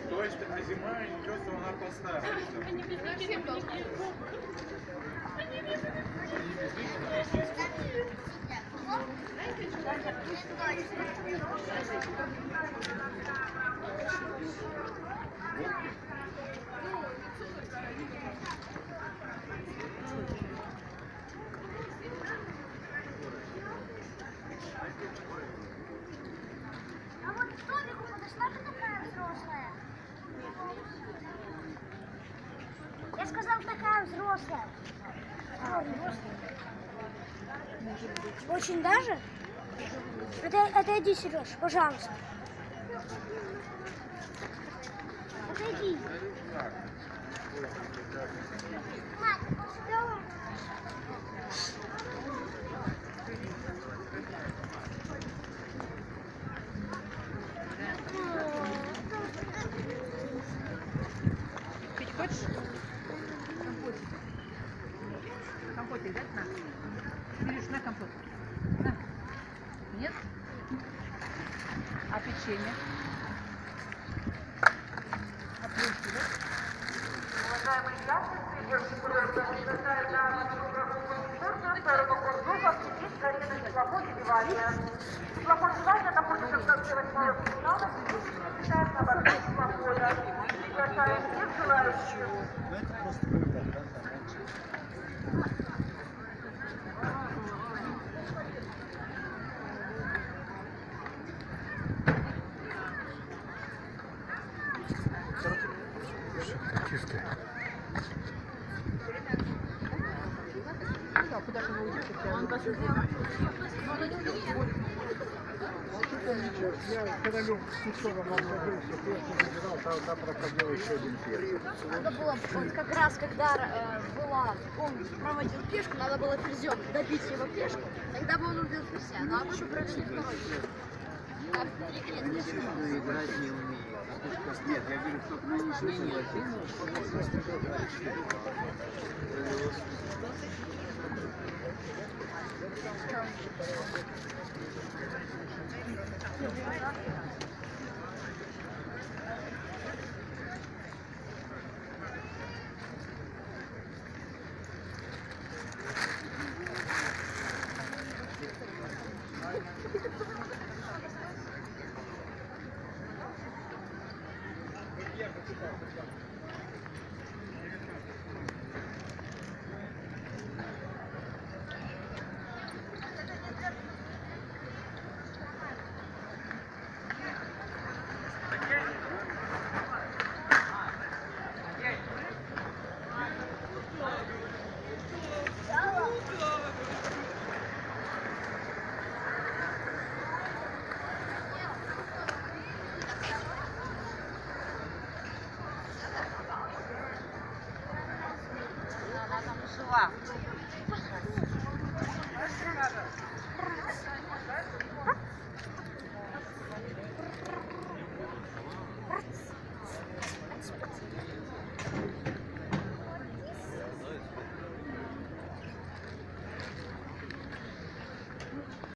Дождь, это зима, и ничего, что она поставила. А вот к Толику подошла, ты такая взрослая. Я сказал, такая взрослая. Очень даже? Отойди, Сереж, пожалуйста. Отойди. Давай. Пить хочешь? Компотик. Компотик, да? На. Илюш, на компот. На. Нет? А печенье? А плюшки, да? Уважаемые участницы, девушки, которые приглашают на экскурсию в сторону Курдума, в Тибет, Карина, Теплоход и Бивалия. Теплоход Бивалия находится в конце 8-го финала, и считаем на борту теплохода. Приглашаем всех желающих. Да, куда же вы уйдете? Я когда Лёв с Кусовым отложился, песню выбирал, там проходил еще один песен. Надо было, вот как раз когда он проводил пешку, надо было ферзем добить его пешку, тогда бы он убил ферзя, но об этом провели второй. Играть не умеет. Нет, я говорю, что не